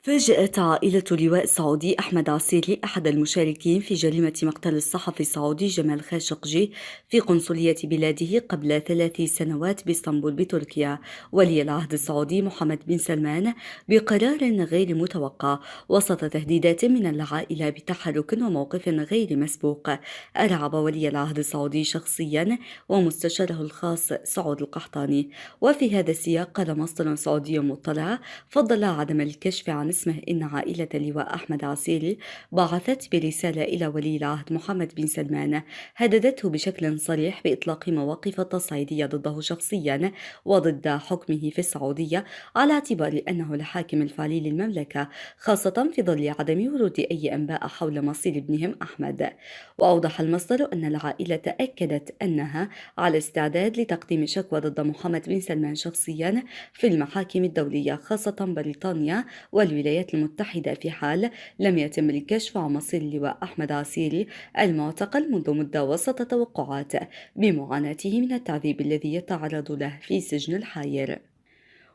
فاجأت عائلة لواء سعودي أحمد عسيري أحد المشاركين في جريمة مقتل الصحفي السعودي جمال خاشقجي في قنصلية بلاده قبل 3 سنوات باسطنبول بتركيا ولي العهد السعودي محمد بن سلمان بقرار غير متوقع وسط تهديدات من العائلة بتحرك وموقف غير مسبوق. أرعب ولي العهد السعودي شخصيا ومستشاره الخاص سعود القحطاني. وفي هذا السياق قال مصدر سعودي مطلع فضل عدم الكشف عن اسمه إن عائلة اللواء أحمد عسيري بعثت برسالة إلى ولي العهد محمد بن سلمان هددته بشكل صريح بإطلاق مواقف تصعيدية ضده شخصيا وضد حكمه في السعودية على اعتبار أنه الحاكم الفعلي للمملكة، خاصة في ظل عدم ورود أي أنباء حول مصير ابنهم أحمد. وأوضح المصدر أن العائلة أكدت أنها على استعداد لتقديم شكوى ضد محمد بن سلمان شخصيا في المحاكم الدولية، خاصة بريطانيا والولايات المتحدة، في حال لم يتم الكشف عن مصير اللواء أحمد عسيري المعتقل منذ مدة وسط توقعات بمعاناته من التعذيب الذي يتعرض له في سجن الحاير.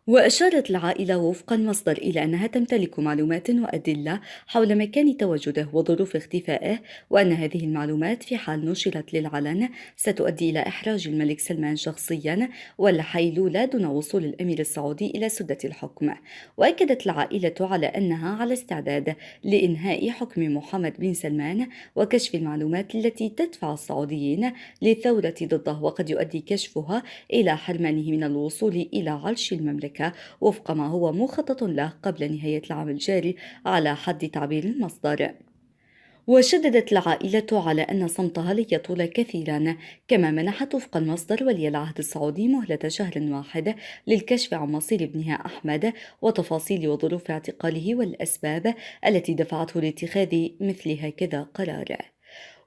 وأشارت العائلة وفق المصدر إلى أنها تمتلك معلومات وأدلة حول مكان تواجده وظروف اختفائه، وأن هذه المعلومات في حال نشرت للعلن ستؤدي إلى إحراج الملك سلمان شخصيا والحيلولة دون وصول الأمير السعودي إلى سدة الحكم. وأكدت العائلة على أنها على استعداد لإنهاء حكم محمد بن سلمان وكشف المعلومات التي تدفع السعوديين للثورة ضده، وقد يؤدي كشفها إلى حرمانه من الوصول إلى عرش المملكة وفق ما هو مخطط له قبل نهاية العام الجاري على حد تعبير المصدر. وشددت العائلة على أن صمتها لن يطول كثيرا، كما منحت وفق المصدر ولي العهد السعودي مهلة شهر واحد للكشف عن مصير ابنها أحمد وتفاصيل وظروف اعتقاله والأسباب التي دفعته لاتخاذ مثل هكذا قرار.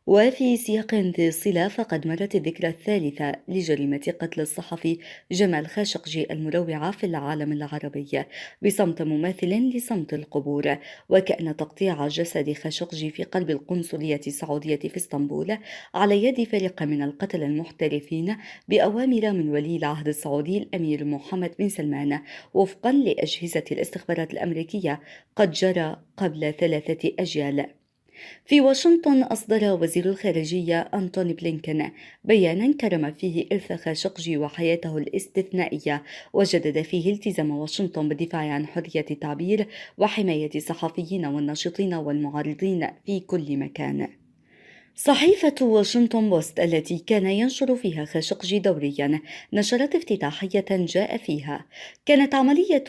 وفي سياق ذي صلة فقد مرت الذكرى الثالثة لجريمة قتل الصحفي جمال خاشقجي المروعة في العالم العربي بصمت مماثل لصمت القبور، وكأن تقطيع جسد خاشقجي في قلب القنصلية السعودية في اسطنبول على يد فريق من القتلة المحترفين بأوامر من ولي العهد السعودي الأمير محمد بن سلمان وفقا لأجهزة الاستخبارات الأمريكية قد جرى قبل 3 أجيال. في واشنطن أصدر وزير الخارجية أنتوني بلينكن بيانا كرم فيه إرث خاشقجي وحياته الاستثنائية، وجدد فيه التزام واشنطن بالدفاع عن حرية التعبير وحماية الصحفيين والناشطين والمعارضين في كل مكان. صحيفة واشنطن بوست التي كان ينشر فيها خاشقجي دوريا نشرت افتتاحية جاء فيها: كانت عملية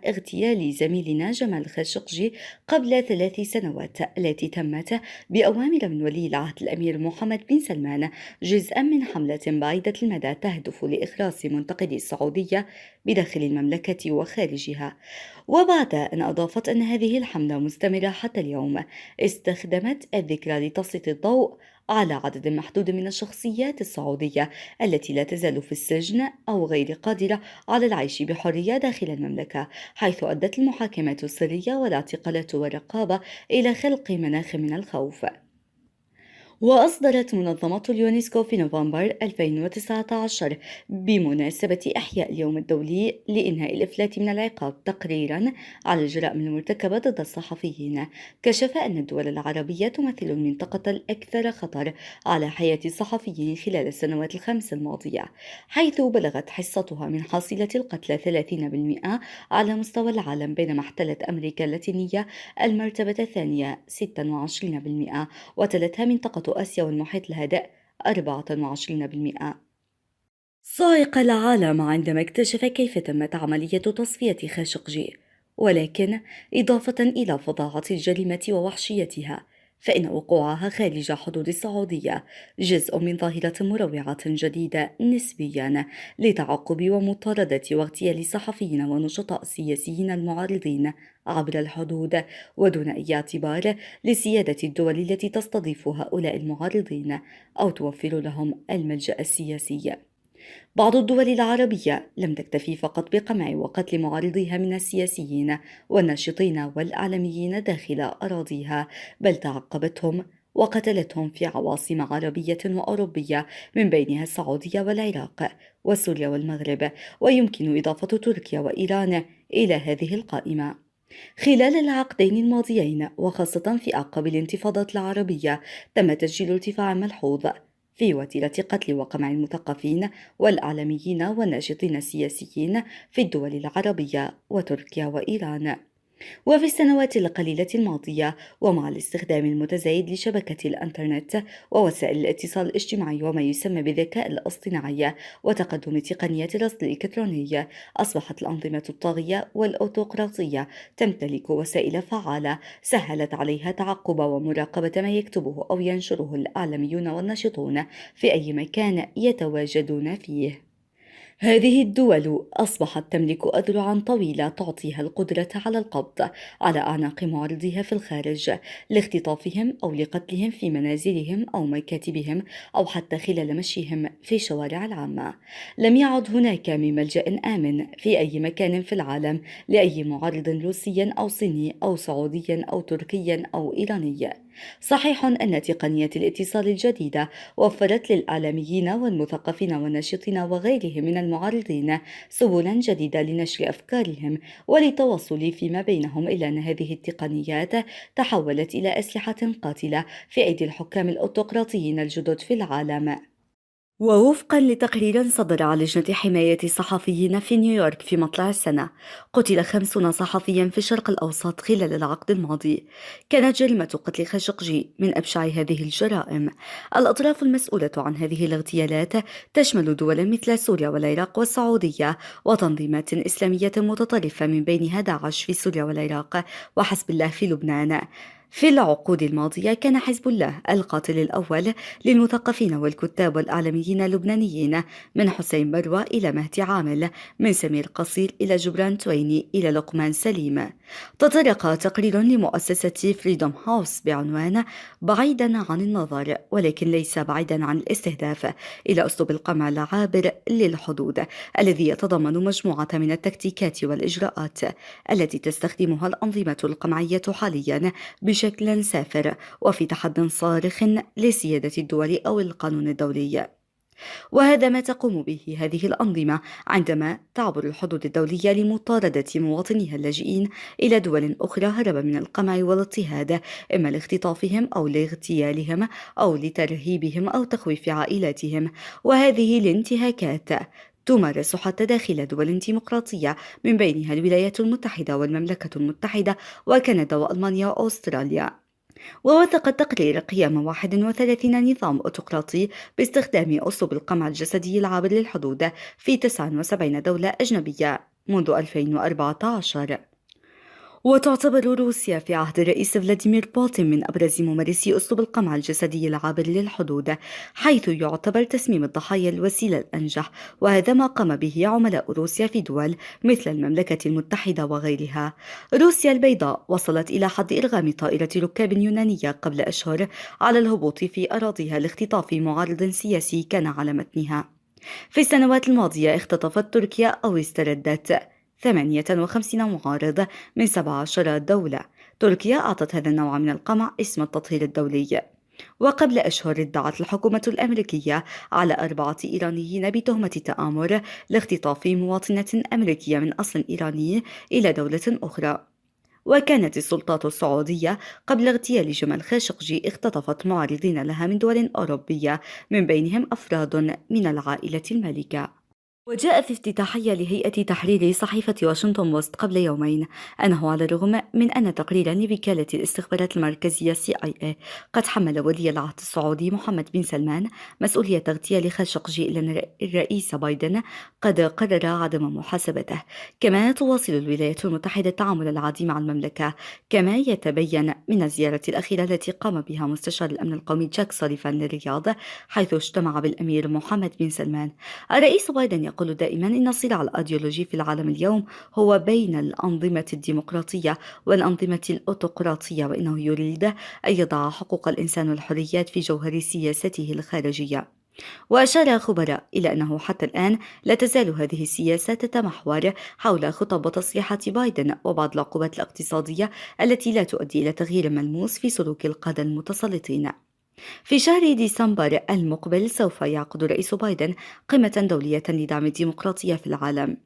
اغتيال زميلنا جمال خاشقجي قبل 3 سنوات التي تمت بأوامر من ولي العهد الأمير محمد بن سلمان جزءا من حملة بعيدة المدى تهدف لإخلاص منتقدي السعودية بداخل المملكة وخارجها. وبعد أن أضافت أن هذه الحملة مستمرة حتى اليوم، استخدمت الذكرى لتسليط الضوء على عدد محدود من الشخصيات السعودية التي لا تزال في السجن أو غير قادرة على العيش بحرية داخل المملكة، حيث أدت المحاكمات السرية والاعتقالات والرقابة إلى خلق مناخ من الخوف. وأصدرت منظمة اليونسكو في نوفمبر 2019 بمناسبة إحياء اليوم الدولي لإنهاء الإفلات من العقاب تقريرا على الجرائم المرتكبة ضد الصحفيين، كشف أن الدول العربية تمثل المنطقة الأكثر خطر على حياة الصحفيين خلال السنوات ال5 الماضية، حيث بلغت حصتها من حاصلة القتلى 30% على مستوى العالم، بينما احتلت أمريكا اللاتينية المرتبة الثانية 26%، وتلتها منطقة آسيا والمحيط الهادئ 24%. صعق العالم عندما اكتشف كيف تمت عملية تصفية خاشقجي، ولكن إضافة إلى فظاعة الجريمة ووحشيتها، فإن وقوعها خارج حدود السعودية جزء من ظاهرة مروعة جديدة نسبيا لتعقب ومطاردة واغتيال صحفيين ونشطاء سياسيين المعارضين عبر الحدود، ودون أي اعتبار لسيادة الدول التي تستضيف هؤلاء المعارضين أو توفر لهم الملجأ السياسي. بعض الدول العربية لم تكتفي فقط بقمع وقتل معارضيها من السياسيين والناشطين والإعلاميين داخل أراضيها، بل تعقبتهم وقتلتهم في عواصم عربية وأوروبية من بينها السعودية والعراق وسوريا والمغرب، ويمكن إضافة تركيا وإيران إلى هذه القائمة. خلال العقدين الماضيين وخاصة في أعقاب الانتفاضات العربية تم تسجيل ارتفاع ملحوظ في وتيرة قتل وقمع المثقفين والإعلاميين والناشطين السياسيين في الدول العربية وتركيا وإيران. وفي السنوات القليلة الماضية ومع الاستخدام المتزايد لشبكة الإنترنت ووسائل الاتصال الاجتماعي وما يسمى بالذكاء الاصطناعي وتقدم تقنيات الرصد الإلكتروني، أصبحت الأنظمة الطاغية والأوتقراطية تمتلك وسائل فعالة سهلت عليها تعقب ومراقبة ما يكتبه أو ينشره الإعلاميون والناشطون في أي مكان يتواجدون فيه. هذه الدول أصبحت تملك أذرعًا طويلة تعطيها القدرة على القبض على أعناق معارضيها في الخارج لاختطافهم أو لقتلهم في منازلهم أو مكاتبهم أو حتى خلال مشيهم في الشوارع العامة. لم يعد هناك من ملجأ آمن في أي مكان في العالم لأي معارض روسي أو صيني أو سعودي أو تركي أو إيراني. صحيح أن تقنيات الاتصال الجديدة وفرت للإعلاميين والمثقفين والناشطين وغيرهم من المعارضين سبلا جديدة لنشر أفكارهم وللتواصل فيما بينهم، إلا أن هذه التقنيات تحولت إلى أسلحة قاتلة في أيدي الحكام الأوتقراطيين الجدد في العالم. ووفقا لتقرير صدر عن لجنة حماية الصحفيين في نيويورك في مطلع السنة، قتل 50 صحفيا في الشرق الأوسط خلال العقد الماضي. كانت جريمة قتل خاشقجي من أبشع هذه الجرائم. الأطراف المسؤولة عن هذه الاغتيالات تشمل دولا مثل سوريا والعراق والسعودية وتنظيمات إسلامية متطرفة من بينها داعش في سوريا والعراق وحزب الله في لبنان. في العقود الماضية كان حزب الله القاتل الأول للمثقفين والكتاب والإعلاميين اللبنانيين، من حسين بروى إلى مهدي عامل، من سمير قصير إلى جبران تويني إلى لقمان سليم. تطرق تقرير لمؤسسة فريدوم هاوس بعنوان بعيدا عن النظر ولكن ليس بعيدا عن الاستهداف إلى أسلوب القمع العابر للحدود الذي يتضمن مجموعة من التكتيكات والإجراءات التي تستخدمها الأنظمة القمعية حاليا بشكل سافر وفي تحد صارخ لسيادة الدول أو القانون الدولي. وهذا ما تقوم به هذه الأنظمة عندما تعبر الحدود الدولية لمطاردة مواطنيها اللاجئين إلى دول أخرى هربا من القمع والاضطهاد، إما لاختطافهم أو لاغتيالهم أو لترهيبهم أو تخويف عائلاتهم. وهذه الانتهاكات تمارس حتى داخل دول ديمقراطية من بينها الولايات المتحدة والمملكة المتحدة وكندا وألمانيا وأستراليا. ووثق التقرير قيام 31 نظام أوتقراطي باستخدام أسلوب القمع الجسدي العابر للحدود في 79 دولة أجنبية منذ 2014. وتعتبر روسيا في عهد الرئيس فلاديمير بوتين من أبرز ممارسي أسلوب القمع الجسدي العابر للحدود، حيث يعتبر تسميم الضحايا الوسيلة الأنجح، وهذا ما قام به عملاء روسيا في دول مثل المملكة المتحدة وغيرها. روسيا البيضاء وصلت إلى حد إرغام طائرة ركاب يونانية قبل أشهر على الهبوط في أراضيها لاختطاف معارض سياسي كان على متنها. في السنوات الماضية اختطفت تركيا أو استردت 58 معارض من 17 دولة. تركيا أعطت هذا النوع من القمع اسم التطهير الدولي. وقبل أشهر ادعت الحكومة الأمريكية على 4 إيرانيين بتهمة التآمر لاختطاف مواطنة أمريكية من أصل إيراني إلى دولة أخرى. وكانت السلطات السعودية قبل اغتيال جمال خاشقجي اختطفت معارضين لها من دول أوروبية، من بينهم أفراد من العائلة المالكة. وجاء في افتتاحية لهيئة تحرير صحيفة واشنطن بوست قبل يومين أنه على الرغم من أن تقريرا لوكالة الاستخبارات المركزية CIA قد حمل ولي العهد السعودي محمد بن سلمان مسؤولية اغتيال خاشقجي، إلا أن الرئيس بايدن قد قرر عدم محاسبته. كما تواصل الولايات المتحدة التعامل العادي مع المملكة، كما يتبين من الزيارة الأخيرة التي قام بها مستشار الأمن القومي جاك سوليفان للرياض، حيث اجتمع بالأمير محمد بن سلمان. الرئيس بايدن يقول دائما إن الصراع الأيديولوجي في العالم اليوم هو بين الأنظمة الديمقراطية والأنظمة الأوتقراطية، وإنه يريد أن يضع حقوق الإنسان والحريات في جوهر سياسته الخارجية. وأشار خبراء إلى أنه حتى الآن لا تزال هذه السياسة تتمحور حول خطب وتصريحات بايدن وبعض العقوبات الاقتصادية التي لا تؤدي إلى تغيير ملموس في سلوك القادة المتسلطين. في شهر ديسمبر المقبل سوف يعقد رئيس بايدن قمة دولية لدعم الديمقراطية في العالم.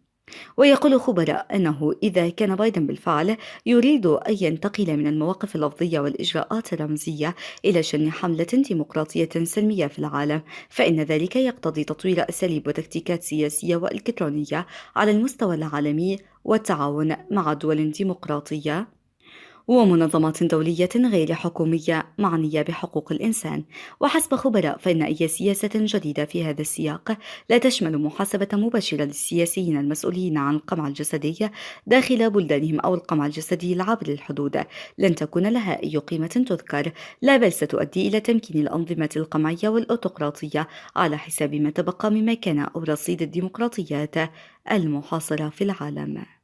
ويقول خبراء أنه إذا كان بايدن بالفعل يريد أن ينتقل من المواقف اللفظية والإجراءات الرمزية إلى شن حملة ديمقراطية سلمية في العالم، فإن ذلك يقتضي تطوير أساليب وتكتيكات سياسية وإلكترونية على المستوى العالمي والتعاون مع دول ديمقراطية ومنظمات دولية غير حكومية معنية بحقوق الإنسان. وحسب خبراء فإن أي سياسة جديدة في هذا السياق لا تشمل محاسبة مباشرة للسياسيين المسؤولين عن القمع الجسدي داخل بلدانهم أو القمع الجسدي العابر للحدود لن تكون لها أي قيمة تذكر، لا بل ستؤدي إلى تمكين الأنظمة القمعية والأوتقراطية على حساب ما تبقى مما كان أو رصيد الديمقراطيات المحاصرة في العالم.